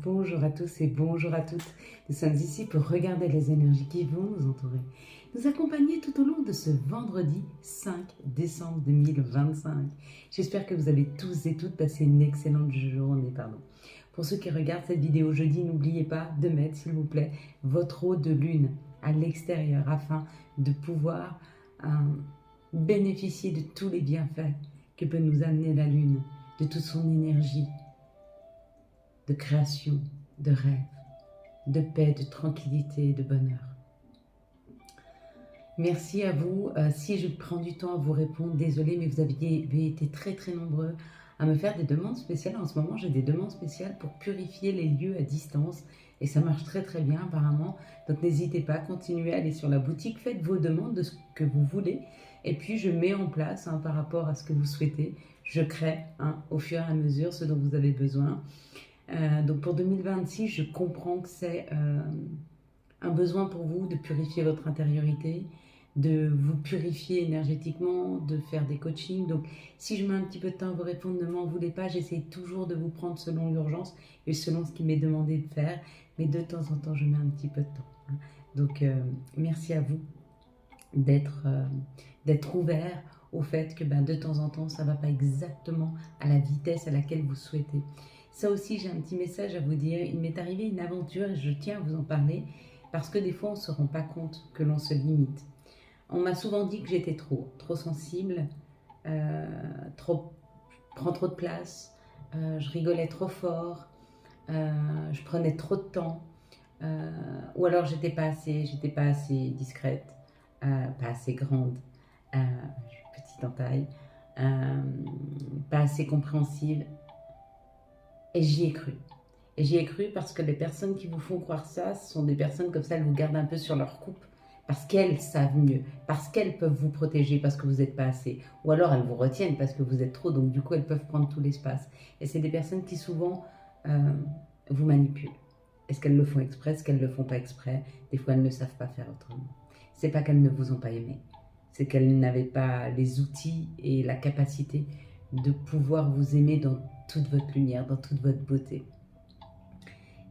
Bonjour à tous et bonjour à toutes. Nous sommes ici pour regarder les énergies qui vont nous entourer, nous accompagner tout au long de ce vendredi 5 décembre 2025. J'espère que vous avez tous et toutes passé une excellente journée. Pour ceux qui regardent cette vidéo jeudi, n'oubliez pas de mettre, s'il vous plaît, votre eau de lune à l'extérieur afin de pouvoir bénéficier de tous les bienfaits que peut nous amener la lune, de toute son énergie de création, de rêve, de paix, de tranquillité, de bonheur. Merci à vous. Si je prends du temps à vous répondre, désolé, mais vous avez été très nombreux à me faire des demandes spéciales. En ce moment, j'ai des demandes spéciales pour purifier les lieux à distance et ça marche très bien apparemment. Donc n'hésitez pas, continuez à aller sur la boutique, faites vos demandes de ce que vous voulez et puis je mets en place par rapport à ce que vous souhaitez. Je crée au fur et à mesure ce dont vous avez besoin. Donc pour 2026, je comprends que c'est un besoin pour vous de purifier votre intériorité, de vous purifier énergétiquement, de faire des coachings. Donc si je mets un petit peu de temps à vous répondre, ne m'en voulez pas, j'essaie toujours de vous prendre selon l'urgence et selon ce qui m'est demandé de faire, mais de temps en temps, je mets un petit peu de temps. Donc merci à vous d'être ouvert au fait que de temps en temps, ça ne va pas exactement à la vitesse à laquelle vous souhaitez. Ça aussi, j'ai un petit message à vous dire. Il m'est arrivé une aventure et je tiens à vous en parler parce que des fois, on ne se rend pas compte que l'on se limite. On m'a souvent dit que j'étais trop sensible, prends trop de place, je rigolais trop fort, je prenais trop de temps, ou alors j'étais pas assez discrète, pas assez grande, je suis petite en taille, pas assez compréhensive. Et j'y ai cru. Et j'y ai cru parce que les personnes qui vous font croire ça, ce sont des personnes comme ça, elles vous gardent un peu sur leur coupe parce qu'elles savent mieux, parce qu'elles peuvent vous protéger parce que vous n'êtes pas assez. Ou alors elles vous retiennent parce que vous êtes trop, donc du coup elles peuvent prendre tout l'espace. Et c'est des personnes qui souvent vous manipulent. Est-ce qu'elles le font exprès, est-ce qu'elles ne le font pas exprès? Des fois elles ne savent pas faire autrement. C'est pas qu'elles ne vous ont pas aimé, c'est qu'elles n'avaient pas les outils et la capacité de pouvoir vous aimer dans toute votre lumière, dans toute votre beauté.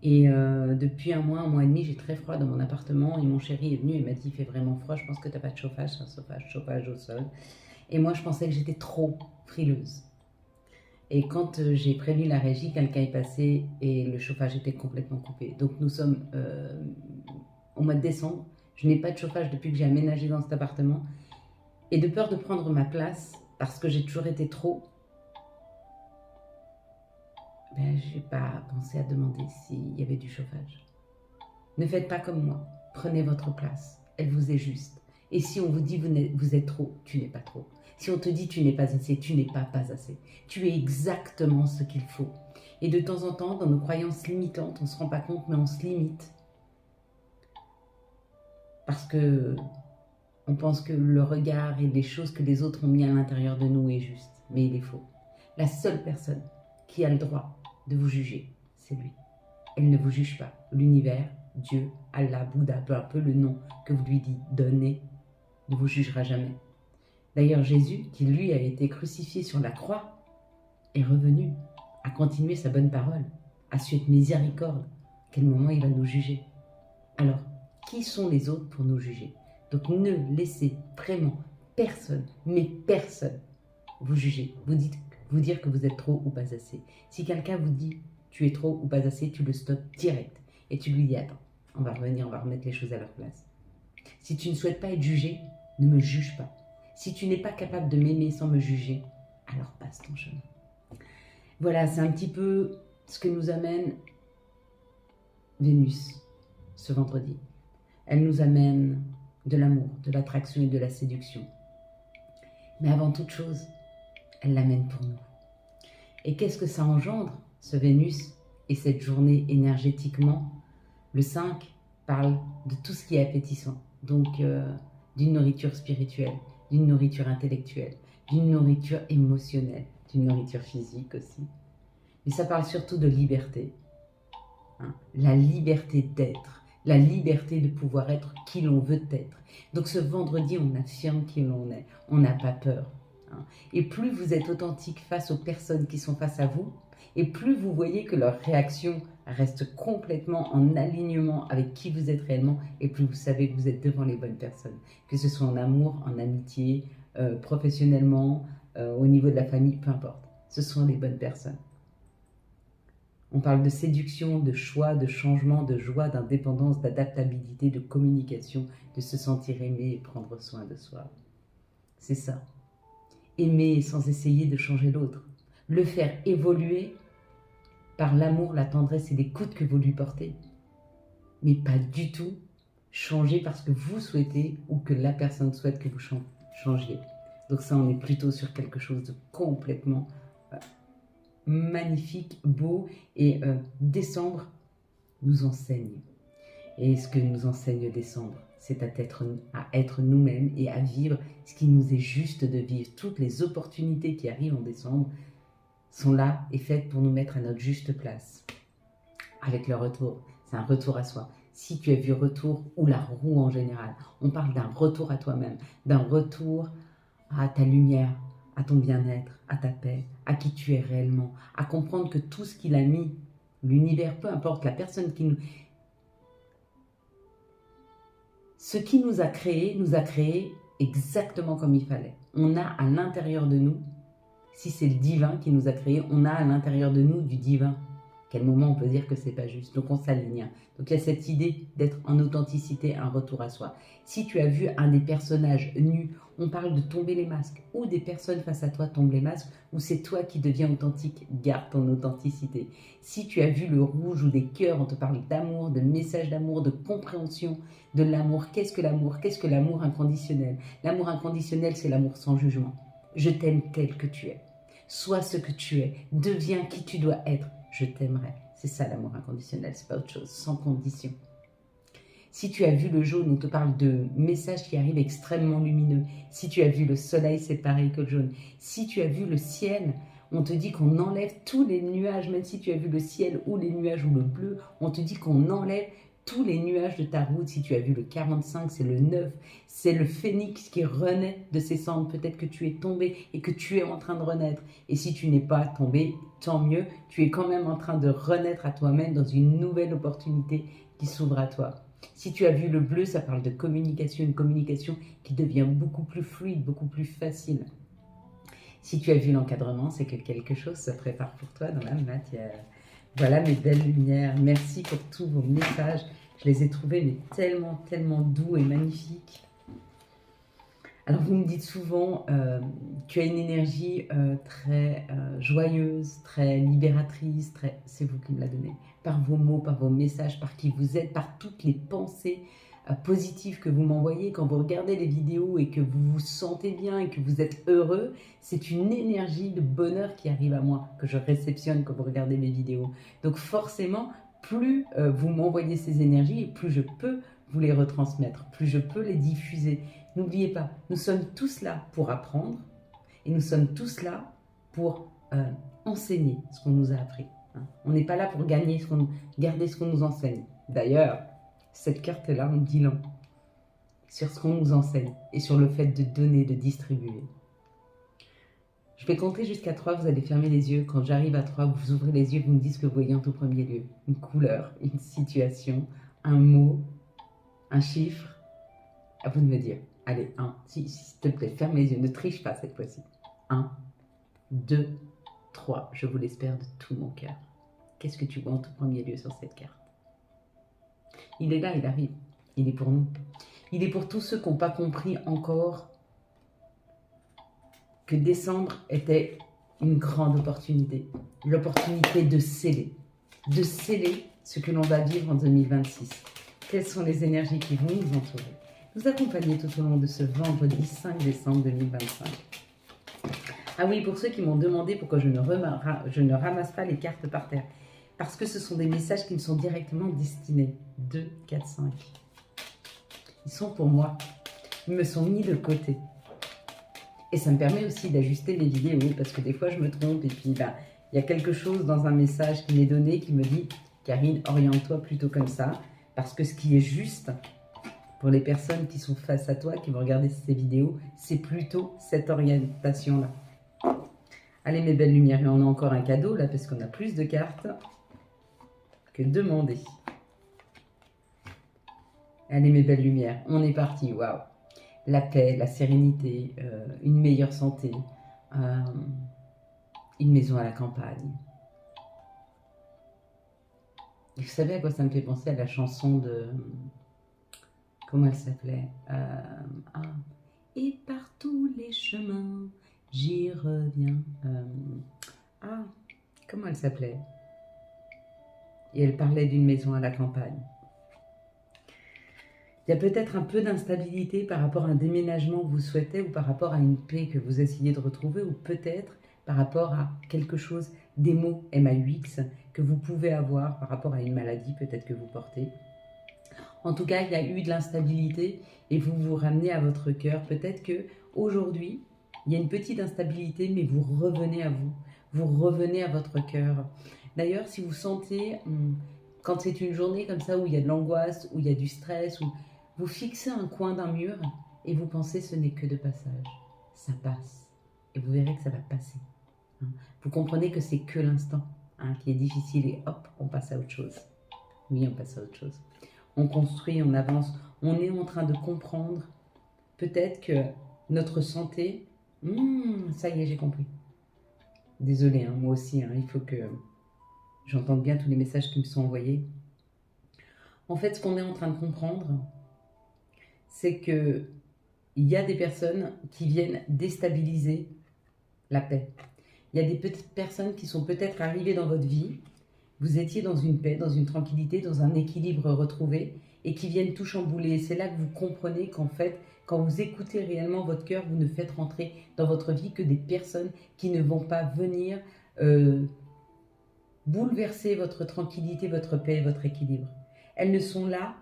Et depuis un mois et demi, j'ai très froid dans mon appartement et mon chéri est venu et m'a dit « il fait vraiment froid, je pense que tu n'as pas de chauffage, c'est un chauffage au sol ». Et moi, je pensais que j'étais trop frileuse. Et quand j'ai prévenu la régie, quelqu'un est passé et le chauffage était complètement coupé. Donc nous sommes au mois de décembre, je n'ai pas de chauffage depuis que j'ai aménagé dans cet appartement. Et de peur de prendre ma place, parce que j'ai toujours été trop, je n'ai pas pensé à demander s'il y avait du chauffage. Ne faites pas comme moi. Prenez votre place. Elle vous est juste. Et si on vous dit vous êtes trop, tu n'es pas trop. Si on te dit tu n'es pas assez, tu n'es pas assez. Tu es exactement ce qu'il faut. Et de temps en temps, dans nos croyances limitantes, on ne se rend pas compte, mais on se limite. Parce que on pense que le regard et les choses que les autres ont mis à l'intérieur de nous est juste. Mais il est faux. La seule personne qui a le droit de vous juger, c'est lui. Elle ne vous juge pas. L'univers, Dieu, Allah, Bouddha, peu importe le nom que vous lui donnez, ne vous jugera jamais. D'ailleurs, Jésus, qui lui a été crucifié sur la croix, est revenu, a continué sa bonne parole, a su être miséricorde. À quel moment il va nous juger? Alors, qui sont les autres pour nous juger? Donc ne laissez vraiment personne, mais personne, vous juger. Vous dire que vous êtes trop ou pas assez. Si quelqu'un vous dit tu es trop ou pas assez, tu le stoppes direct et tu lui dis attends, on va revenir, on va remettre les choses à leur place. Si tu ne souhaites pas être jugé, ne me juge pas. Si tu n'es pas capable de m'aimer sans me juger, alors passe ton chemin. Voilà, c'est un petit peu ce que nous amène Vénus ce vendredi. Elle nous amène de l'amour, de l'attraction et de la séduction. Mais avant toute chose, elle l'amène pour nous. Et qu'est-ce que ça engendre, ce Vénus et cette journée énergétiquement? Le 5 parle de tout ce qui est appétissant, donc d'une nourriture spirituelle, d'une nourriture intellectuelle, d'une nourriture émotionnelle, d'une nourriture physique aussi. Mais ça parle surtout de liberté, la liberté d'être, la liberté de pouvoir être qui l'on veut être. Donc ce vendredi, on affirme qui l'on est, on n'a pas peur. Et plus vous êtes authentique face aux personnes qui sont face à vous, Et plus vous voyez que leur réaction reste complètement en alignement avec qui vous êtes réellement, et plus vous savez que vous êtes devant les bonnes personnes. Que ce soit en amour, en amitié, professionnellement, au niveau de la famille, peu importe. Ce sont les bonnes personnes. On parle de séduction, de choix, de changement, de joie, d'indépendance, d'adaptabilité, de communication, de se sentir aimé et prendre soin de soi. C'est ça. Aimer sans essayer de changer l'autre. Le faire évoluer par l'amour, la tendresse et l'écoute que vous lui portez. Mais pas du tout changer parce que vous souhaitez ou que la personne souhaite que vous changiez. Donc ça, on est plutôt sur quelque chose de complètement magnifique, beau. Et décembre nous enseigne. Et ce que nous enseigne décembre, c'est à être nous-mêmes et à vivre ce qui nous est juste de vivre. Toutes les opportunités qui arrivent en décembre sont là et faites pour nous mettre à notre juste place. Avec le retour, c'est un retour à soi. Si tu as vu retour ou la roue en général, on parle d'un retour à toi-même, d'un retour à ta lumière, à ton bien-être, à ta paix, à qui tu es réellement, à comprendre que tout ce qu'il a mis, l'univers, peu importe, la personne qui nous... Ce qui nous a créé exactement comme il fallait. On a à l'intérieur de nous, si c'est le divin qui nous a créé, on a à l'intérieur de nous du divin. Quel moment on peut dire que c'est pas juste? Donc on s'aligne. Donc il y a cette idée d'être en authenticité, un retour à soi. Si tu as vu un des personnages nus, on parle de tomber les masques, ou des personnes face à toi tombent les masques, ou c'est toi qui deviens authentique, garde ton authenticité. Si tu as vu le rouge ou des cœurs, on te parle d'amour, de messages d'amour, de compréhension de l'amour. Qu'est-ce que l'amour? Qu'est-ce que l'amour inconditionnel? L'amour inconditionnel, c'est l'amour sans jugement. Je t'aime tel que tu es. Sois ce que tu es. Deviens qui tu dois être. Je t'aimerai. C'est ça l'amour inconditionnel, c'est pas autre chose, sans condition. Si tu as vu le jaune, on te parle de messages qui arrivent extrêmement lumineux. Si tu as vu le soleil, c'est pareil que le jaune. Si tu as vu le ciel, on te dit qu'on enlève tous les nuages, même si tu as vu le ciel ou les nuages ou le bleu, on te dit qu'on enlève tous les nuages de ta route. Si tu as vu le 45, c'est le 9, c'est le phénix qui renaît de ses cendres. Peut-être que tu es tombé et que tu es en train de renaître. Et si tu n'es pas tombé, tant mieux, tu es quand même en train de renaître à toi-même dans une nouvelle opportunité qui s'ouvre à toi. Si tu as vu le bleu, ça parle de communication, une communication qui devient beaucoup plus fluide, beaucoup plus facile. Si tu as vu l'encadrement, c'est que quelque chose se prépare pour toi dans la matière. Voilà mes belles lumières. Merci pour tous vos messages. Je les ai trouvés mais tellement, tellement doux et magnifiques. Alors vous me dites souvent, tu as une énergie très joyeuse, très libératrice, c'est vous qui me la donnez. Par vos mots, par vos messages, par qui vous êtes, par toutes les pensées positives que vous m'envoyez. Quand vous regardez les vidéos et que vous vous sentez bien et que vous êtes heureux, c'est une énergie de bonheur qui arrive à moi, que je réceptionne quand vous regardez mes vidéos. Donc forcément, plus vous m'envoyez ces énergies, et plus je peux vous les retransmettre, plus je peux les diffuser. N'oubliez pas, nous sommes tous là pour apprendre et nous sommes tous là pour enseigner ce qu'on nous a appris. Hein. On n'est pas là pour garder ce qu'on nous enseigne. D'ailleurs, cette carte-là, on dit long sur ce qu'on nous enseigne et sur le fait de donner, de distribuer. Je vais compter jusqu'à 3, vous allez fermer les yeux. Quand j'arrive à 3, vous ouvrez les yeux, vous me dites ce que vous voyez en tout premier lieu. Une couleur, une situation, un mot, un chiffre. À vous de me dire. Allez, 1, s'il te plaît, ferme les yeux, ne triche pas cette fois-ci. 1, 2, 3, je vous l'espère de tout mon cœur. Qu'est-ce que tu vois en tout premier lieu sur cette carte? Il est là, il arrive, il est pour nous. Il est pour tous ceux qui n'ont pas compris encore que décembre était une grande opportunité. L'opportunité de sceller ce que l'on va vivre en 2026. Quelles sont les énergies qui vont nous entourer? Nous accompagner tout au long de ce vendredi 5 décembre 2025. Ah oui, pour ceux qui m'ont demandé pourquoi je ne ramasse pas les cartes par terre. Parce que ce sont des messages qui me sont directement destinés. 2, 4, 5. Ils sont pour moi. Ils me sont mis de côté. Et ça me permet aussi d'ajuster les vidéos parce que des fois je me trompe et puis il y a quelque chose dans un message qui m'est donné qui me dit « Karine, oriente-toi plutôt comme ça. » Parce que ce qui est juste... Pour les personnes qui sont face à toi, qui vont regarder ces vidéos, c'est plutôt cette orientation-là. Allez, mes belles lumières, et on a encore un cadeau là, parce qu'on a plus de cartes que demandé. Allez, mes belles lumières, on est parti, waouh. La paix, la sérénité, une meilleure santé, une maison à la campagne. Et vous savez à quoi ça me fait penser? À la chanson de... Comment elle s'appelait? Et par tous les chemins, j'y reviens. Comment elle s'appelait? Et elle parlait d'une maison à la campagne. Il y a peut-être un peu d'instabilité par rapport à un déménagement que vous souhaitez ou par rapport à une paix que vous essayez de retrouver ou peut-être par rapport à quelque chose, des mots MAUX que vous pouvez avoir par rapport à une maladie peut-être que vous portez. En tout cas, il y a eu de l'instabilité et vous vous ramenez à votre cœur. Peut-être que aujourd'hui, il y a une petite instabilité, mais vous revenez à vous. Vous revenez à votre cœur. D'ailleurs, si vous sentez, quand c'est une journée comme ça où il y a de l'angoisse, où il y a du stress, où vous fixez un coin d'un mur et vous pensez ce n'est que de passage. Ça passe. Et vous verrez que ça va passer. Vous comprenez que c'est que l'instant qui est difficile et hop, on passe à autre chose. Oui, on passe à autre chose. On construit, on avance. On est en train de comprendre peut-être que notre santé... ça y est, j'ai compris. Désolée, moi aussi, il faut que j'entende bien tous les messages qui me sont envoyés. En fait, ce qu'on est en train de comprendre, c'est qu'il y a des personnes qui viennent déstabiliser la paix. Il y a des petites personnes qui sont peut-être arrivées dans votre vie. Vous étiez dans une paix, dans une tranquillité, dans un équilibre retrouvé et qui viennent tout chambouler. Et c'est là que vous comprenez qu'en fait, quand vous écoutez réellement votre cœur, vous ne faites rentrer dans votre vie que des personnes qui ne vont pas venir bouleverser votre tranquillité, votre paix, votre équilibre. Elles ne sont là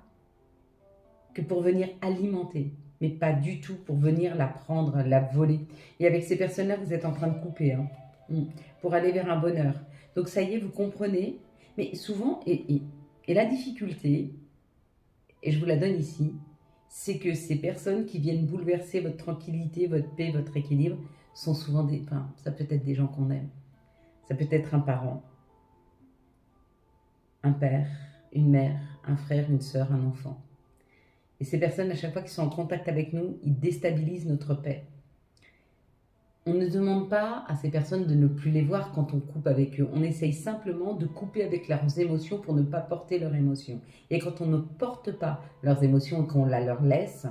que pour venir alimenter, mais pas du tout pour venir la prendre, la voler. Et avec ces personnes-là, vous êtes en train de couper pour aller vers un bonheur. Donc ça y est, vous comprenez. Mais souvent, et la difficulté, et je vous la donne ici, c'est que ces personnes qui viennent bouleverser votre tranquillité, votre paix, votre équilibre, sont souvent des... Enfin, ça peut être des gens qu'on aime. Ça peut être un parent, un père, une mère, un frère, une sœur, un enfant. Et ces personnes, à chaque fois qu'ils sont en contact avec nous, ils déstabilisent notre paix. On ne demande pas à ces personnes de ne plus les voir quand on coupe avec eux. On essaye simplement de couper avec leurs émotions pour ne pas porter leurs émotions. Et quand on ne porte pas leurs émotions et qu'on leur laisse,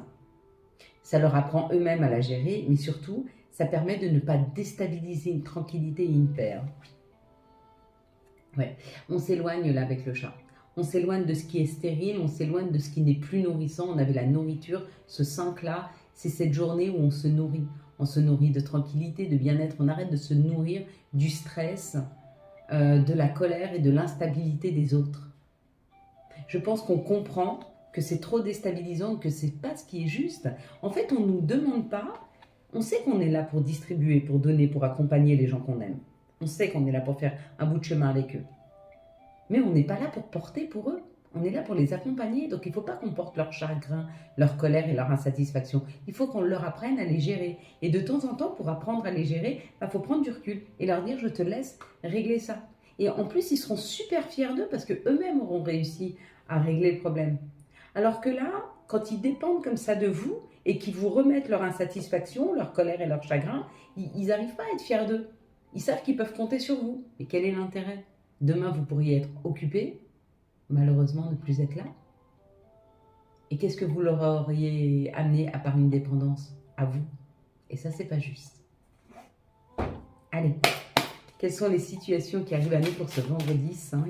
ça leur apprend eux-mêmes à la gérer, mais surtout, ça permet de ne pas déstabiliser une tranquillité et une paix. Ouais. On s'éloigne là avec le chat. On s'éloigne de ce qui est stérile, on s'éloigne de ce qui n'est plus nourrissant. On avait la nourriture, ce 5-là, c'est cette journée où on se nourrit. On se nourrit de tranquillité, de bien-être. On arrête de se nourrir du stress, de la colère et de l'instabilité des autres. Je pense qu'on comprend que c'est trop déstabilisant, que c'est pas ce qui est juste. En fait, on ne nous demande pas. On sait qu'on est là pour distribuer, pour donner, pour accompagner les gens qu'on aime. On sait qu'on est là pour faire un bout de chemin avec eux. Mais on n'est pas là pour porter pour eux. On est là pour les accompagner. Donc, il ne faut pas qu'on porte leur chagrin, leur colère et leur insatisfaction. Il faut qu'on leur apprenne à les gérer. Et de temps en temps, pour apprendre à les gérer, il faut prendre du recul et leur dire « je te laisse régler ça ». Et en plus, ils seront super fiers d'eux parce qu'eux-mêmes auront réussi à régler le problème. Alors que là, quand ils dépendent comme ça de vous et qu'ils vous remettent leur insatisfaction, leur colère et leur chagrin, ils n'arrivent pas à être fiers d'eux. Ils savent qu'ils peuvent compter sur vous. Et quel est l'intérêt? Demain, vous pourriez être occupé, malheureusement ne plus être là. Et qu'est-ce que vous leur auriez amené à part une dépendance? À vous. Et ça, c'est pas juste. Allez, quelles sont les situations qui arrivent à nous pour ce vendredi 5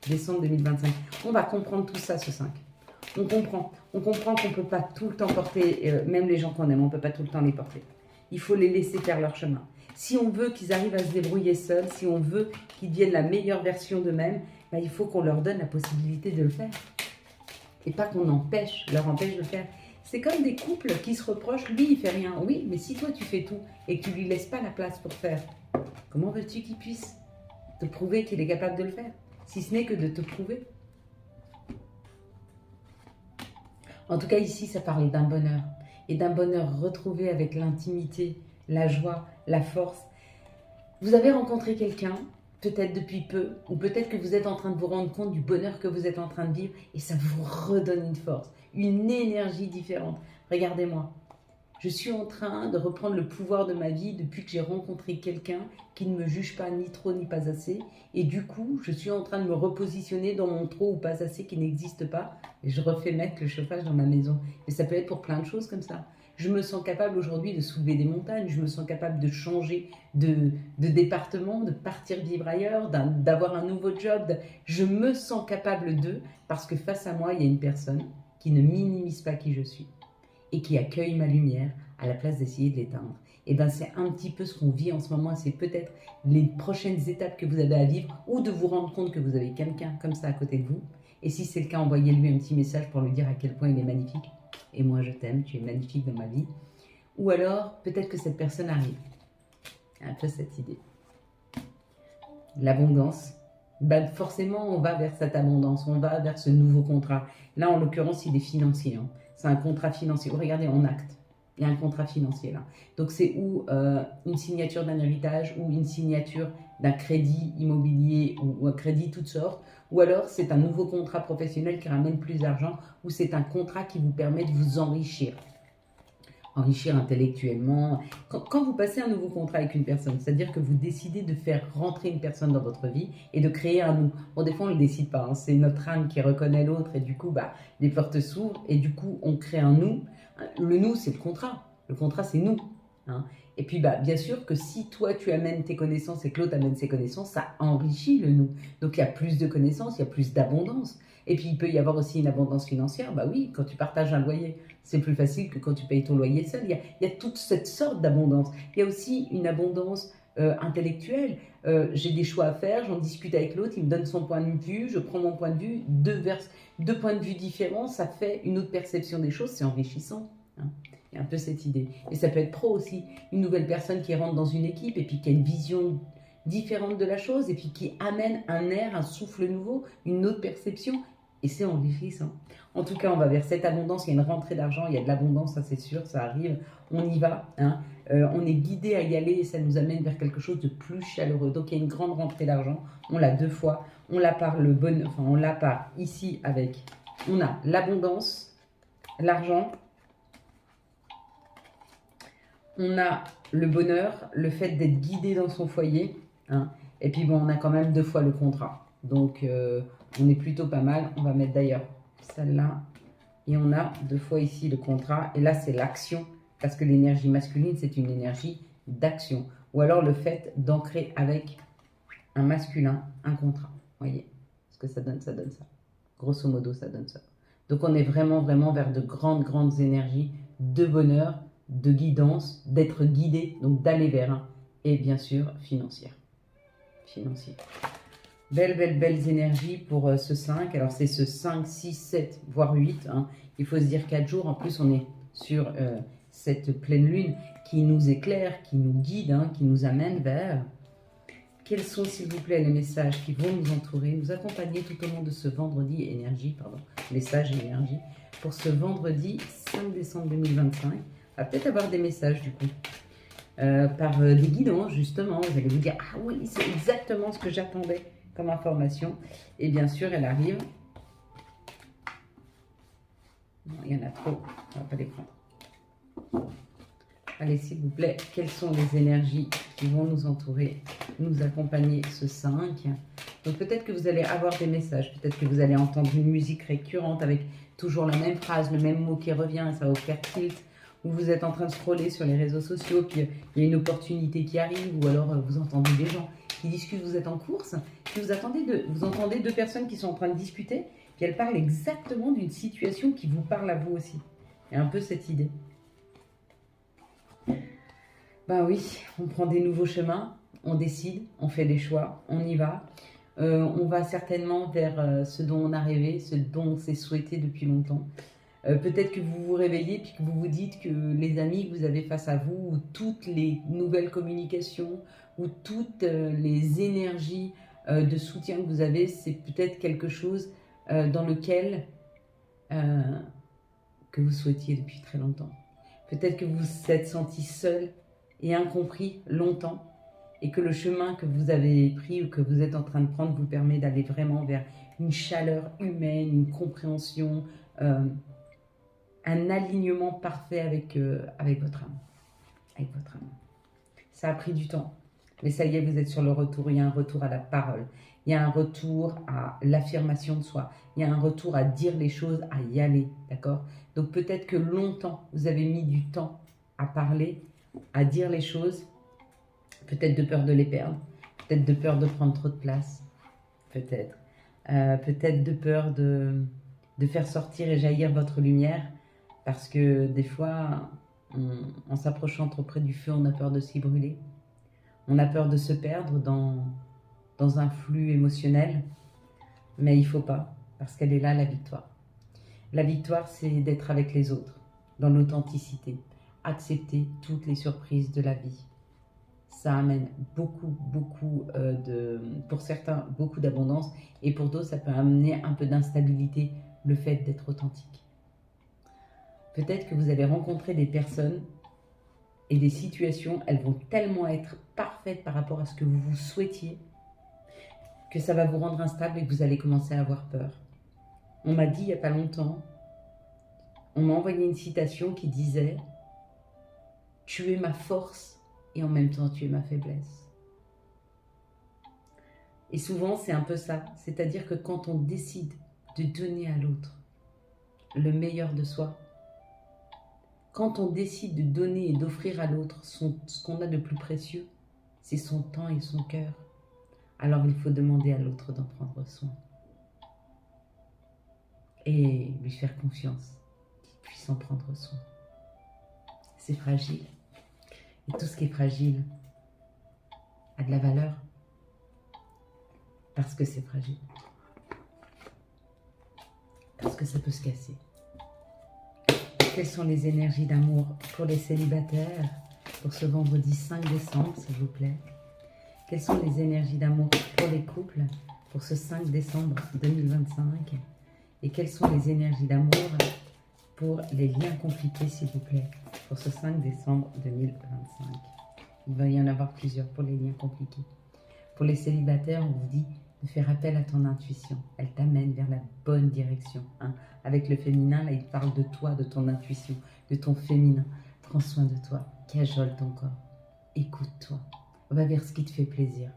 décembre 2025? On va comprendre tout ça, ce 5. On comprend qu'on ne peut pas tout le temps porter, même les gens qu'on aime, on ne peut pas tout le temps les porter. Il faut les laisser faire leur chemin. Si on veut qu'ils arrivent à se débrouiller seuls, si on veut qu'ils deviennent la meilleure version d'eux-mêmes, il faut qu'on leur donne la possibilité de le faire. Et pas qu'on leur empêche de le faire. C'est comme des couples qui se reprochent, lui il fait rien. Oui, mais si toi tu fais tout et que tu lui laisses pas la place pour faire, comment veux-tu qu'il puisse te prouver qu'il est capable de le faire? Si ce n'est que de te prouver. En tout cas ici ça parlait d'un bonheur. Et d'un bonheur retrouvé avec l'intimité, la joie, la force. Vous avez rencontré quelqu'un, peut-être depuis peu, ou peut-être que vous êtes en train de vous rendre compte du bonheur que vous êtes en train de vivre et ça vous redonne une force, une énergie différente. Regardez-moi, je suis en train de reprendre le pouvoir de ma vie depuis que j'ai rencontré quelqu'un qui ne me juge pas ni trop ni pas assez. Et du coup, je suis en train de me repositionner dans mon trop ou pas assez qui n'existe pas. Et je refais mettre le chauffage dans ma maison. Et ça peut être pour plein de choses comme ça. Je me sens capable aujourd'hui de soulever des montagnes. Je me sens capable de changer de département, de partir vivre ailleurs, d'avoir un nouveau job. Je me sens capable d'eux parce que face à moi, il y a une personne qui ne minimise pas qui je suis et qui accueille ma lumière à la place d'essayer de l'éteindre. Et bien c'est un petit peu ce qu'on vit en ce moment, c'est peut-être les prochaines étapes que vous avez à vivre ou de vous rendre compte que vous avez quelqu'un comme ça à côté de vous. Et si c'est le cas, envoyez-lui un petit message pour lui dire à quel point il est magnifique. Et moi je t'aime, tu es magnifique dans ma vie. Ou alors peut-être que cette personne arrive. Un peu cette idée. L'abondance. Ben forcément on va vers cette abondance, on va vers ce nouveau contrat. Là en l'occurrence il est financier. C'est un contrat financier. Oh, regardez, en acte. Il y a un contrat financier là. Donc c'est ou une signature d'un héritage ou une signature d'un crédit immobilier ou un crédit de toutes sortes. Ou alors c'est un nouveau contrat professionnel qui ramène plus d'argent ou c'est un contrat qui vous permet de vous enrichir. Enrichir intellectuellement. Quand vous passez un nouveau contrat avec une personne, c'est-à-dire que vous décidez de faire rentrer une personne dans votre vie et de créer un nous. Bon, des fois, on ne le décide pas. Hein. C'est notre âme qui reconnaît l'autre et du coup, les portes s'ouvrent et du coup, on crée un nous. Le nous, c'est le contrat. Le contrat, c'est nous. Hein. Et puis, bien sûr que si toi, tu amènes tes connaissances et que l'autre amène ses connaissances, ça enrichit le nous. Donc, il y a plus de connaissances, il y a plus d'abondance. Et puis, il peut y avoir aussi une abondance financière. Bah oui, quand tu partages un loyer, c'est plus facile que quand tu payes ton loyer seul. Il y a toute cette sorte d'abondance. Il y a aussi une abondance intellectuelle. J'ai des choix à faire, j'en discute avec l'autre, il me donne son point de vue, je prends mon point de vue, deux points de vue différents, ça fait une autre perception des choses, c'est enrichissant. Hein. Il y a un peu cette idée. Et ça peut être pro aussi. Une nouvelle personne qui rentre dans une équipe et puis qui a une vision différente de la chose et puis qui amène un air, un souffle nouveau, une autre perception. Et c'est enrichissant. En tout cas, on va vers cette abondance. Il y a une rentrée d'argent, il y a de l'abondance, ça c'est sûr, ça arrive. On y va. Hein. On est guidé à y aller et ça nous amène vers quelque chose de plus chaleureux. Donc il y a une grande rentrée d'argent. On l'a 2 fois. On l'a par le bonheur. Enfin, on l'a par ici avec. On a l'abondance, l'argent. On a le bonheur, le fait d'être guidé dans son foyer. Hein. Et puis bon, on a quand même 2 fois le contrat. Donc on est plutôt pas mal. On va mettre d'ailleurs celle-là. Et on a 2 fois ici le contrat. Et là, c'est l'action. Parce que l'énergie masculine, c'est une énergie d'action. Ou alors le fait d'ancrer avec un masculin un contrat. Vous voyez ce que ça donne? Ça donne ça. Grosso modo, ça donne ça. Donc on est vraiment, vraiment vers de grandes, grandes énergies de bonheur, de guidance, d'être guidé, donc d'aller vers un. Et bien sûr, financière. Financier. Belles énergies pour ce 5. Alors, c'est ce 5, 6, 7, voire 8. Hein. Il faut se dire 4 jours. En plus, on est sur cette pleine lune qui nous éclaire, qui nous guide, hein, qui nous amène vers... Quels sont, s'il vous plaît, les messages qui vont nous entourer, nous accompagner tout au long de ce vendredi énergie, message et énergie, pour ce vendredi 5 décembre 2025. On va peut-être avoir des messages, du coup. Par des guidons, justement. Vous allez vous dire, ah oui, c'est exactement ce que j'attendais comme information. Et bien sûr, elle arrive. Non, il y en a trop. On ne va pas les prendre. Allez, s'il vous plaît, quelles sont les énergies qui vont nous entourer, nous accompagner ce 5. Donc peut-être que vous allez avoir des messages, peut-être que vous allez entendre une musique récurrente avec toujours la même phrase, le même mot qui revient, et ça va vous faire tilt. Ou vous êtes en train de scroller sur les réseaux sociaux, puis il y a une opportunité qui arrive, ou alors vous entendez des gens qui discutent, vous êtes en course, puis vous entendez 2 personnes qui sont en train de discuter, puis elles parlent exactement d'une situation qui vous parle à vous aussi. Il y a un peu cette idée. Ben oui, on prend des nouveaux chemins, on décide, on fait des choix, on y va. On va certainement vers ce dont on a rêvé, ce dont on s'est souhaité depuis longtemps. Peut-être que vous vous réveillez puis que vous vous dites que les amis que vous avez face à vous, ou toutes les nouvelles communications, ou toutes les énergies de soutien que vous avez, c'est peut-être quelque chose dans lequel que vous souhaitiez depuis très longtemps. Peut-être que vous vous êtes senti seul et incompris longtemps. et que le chemin que vous avez pris ou que vous êtes en train de prendre vous permet d'aller vraiment vers une chaleur humaine, une compréhension, un alignement parfait avec votre âme. Avec votre âme. Ça a pris du temps, mais ça y est, vous êtes sur le retour. Il y a un retour à la parole, il y a un retour à l'affirmation de soi, il y a un retour à dire les choses, à y aller, d'accord? Donc peut-être que longtemps, vous avez mis du temps à parler, à dire les choses, peut-être de peur de les perdre, peut-être de peur de prendre trop de place, peut-être. Peut-être de peur de faire sortir et jaillir votre lumière, parce que des fois, en s'approchant trop près du feu, on a peur de s'y brûler. On a peur de se perdre dans un flux émotionnel, mais il ne faut pas, parce qu'elle est là, la victoire. La victoire, c'est d'être avec les autres, dans l'authenticité, accepter toutes les surprises de la vie. Ça amène beaucoup pour certains, beaucoup d'abondance, et pour d'autres, ça peut amener un peu d'instabilité, le fait d'être authentique. Peut-être que vous allez rencontrer des personnes et des situations, elles vont tellement être parfaites par rapport à ce que vous vous souhaitiez, que ça va vous rendre instable et que vous allez commencer à avoir peur. On m'a dit il n'y a pas longtemps, on m'a envoyé une citation qui disait « Tu es ma force et en même temps tu es ma faiblesse ». Et souvent c'est un peu ça, c'est-à-dire que quand on décide de donner à l'autre le meilleur de soi, quand on décide de donner et d'offrir à l'autre ce qu'on a de plus précieux, c'est son temps et son cœur. Alors il faut demander à l'autre d'en prendre soin. Et lui faire confiance, qu'il puisse en prendre soin. C'est fragile. Et tout ce qui est fragile a de la valeur. Parce que c'est fragile. Parce que ça peut se casser. Quelles sont les énergies d'amour pour les célibataires pour ce vendredi 5 décembre, s'il vous plaît? Quelles sont les énergies d'amour pour les couples pour ce 5 décembre 2025? Et quelles sont les énergies d'amour pour les liens compliqués, s'il vous plaît, pour ce 5 décembre 2025? Il va y en avoir plusieurs pour les liens compliqués. Pour les célibataires, on vous dit de faire appel à ton intuition. Elle t'amène vers la bonne direction. Hein. Avec le féminin, là, il parle de toi, de ton intuition, de ton féminin. Prends soin de toi, cajole ton corps. Écoute-toi. Va vers ce qui te fait plaisir.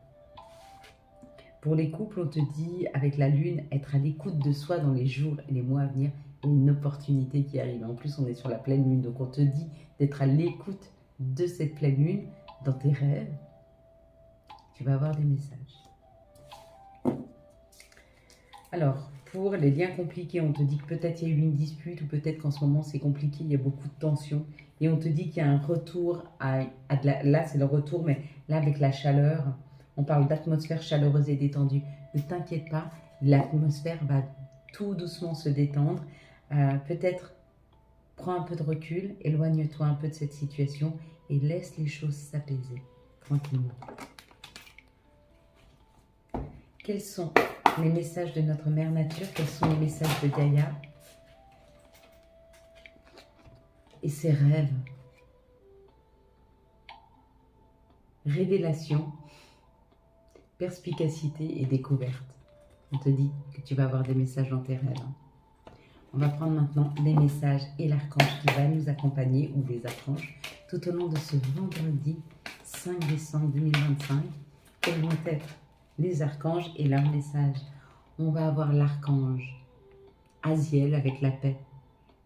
Pour les couples, on te dit, avec la lune, être à l'écoute de soi dans les jours et les mois à venir. Il y a une opportunité qui arrive. En plus, on est sur la pleine lune. Donc, on te dit d'être à l'écoute de cette pleine lune dans tes rêves. Tu vas avoir des messages. Alors, pour les liens compliqués, on te dit que peut-être il y a eu une dispute ou peut-être qu'en ce moment c'est compliqué, il y a beaucoup de tensions. Et on te dit qu'il y a un retour là c'est le retour, mais là avec la chaleur, on parle d'atmosphère chaleureuse et détendue. Ne t'inquiète pas, l'atmosphère va tout doucement se détendre. Peut-être prends un peu de recul, éloigne-toi un peu de cette situation et laisse les choses s'apaiser tranquillement. Quels sont les messages de notre mère nature? Quels sont les messages de Gaïa et ses rêves? Révélation, perspicacité et découverte. On te dit que tu vas avoir des messages dans tes rêves. On va prendre maintenant les messages et l'archange qui va nous accompagner, ou les archanges, tout au long de ce vendredi 5 décembre 2025. Quels vont être les archanges et leurs messages? On va avoir l'archange Aziel avec la paix.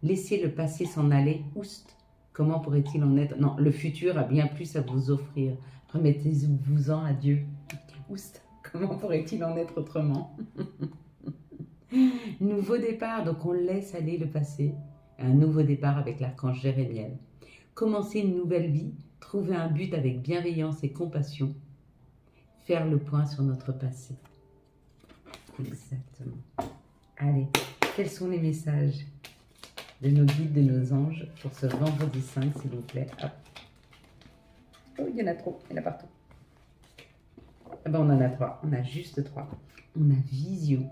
Laissez le passé s'en aller. Oust, comment pourrait-il en être? Non, le futur a bien plus à vous offrir. Remettez-vous-en à Dieu. Oust, comment pourrait-il en être autrement? Nouveau départ, donc on laisse aller le passé. Un nouveau départ avec l'archange Jérémiel. Commencer une nouvelle vie, trouver un but avec bienveillance et compassion. Faire le point sur notre passé. Exactement. Allez, quels sont les messages de nos guides, de nos anges pour ce vendredi 5, s'il vous plaît? Hop. Oh, il y en a trop, il y en a partout. Ah ben, on en a 3, on a juste 3. On a vision.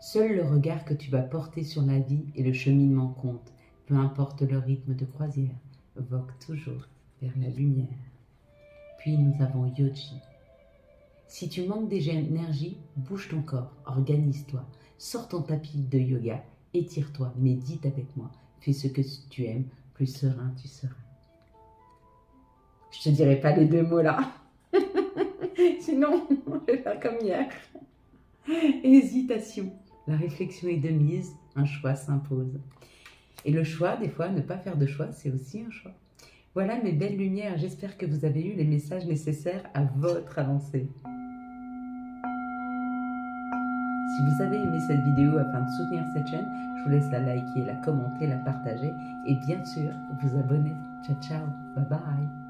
Seul le regard que tu vas porter sur la vie et le cheminement compte. Peu importe le rythme de croisière, vogue toujours vers la lumière. Puis nous avons Yoji. Si tu manques d'énergie, bouge ton corps, organise-toi, sors ton tapis de yoga, étire-toi, médite avec moi, fais ce que tu aimes, plus serein tu seras. Je te dirai pas les 2 mots là, sinon je vais faire comme hier. Hésitation. La réflexion est de mise, un choix s'impose. Et le choix, des fois, ne pas faire de choix, c'est aussi un choix. Voilà mes belles lumières, j'espère que vous avez eu les messages nécessaires à votre avancée. Si vous avez aimé cette vidéo afin de soutenir cette chaîne, je vous laisse la liker, la commenter, la partager et bien sûr vous abonner. Ciao ciao, bye bye.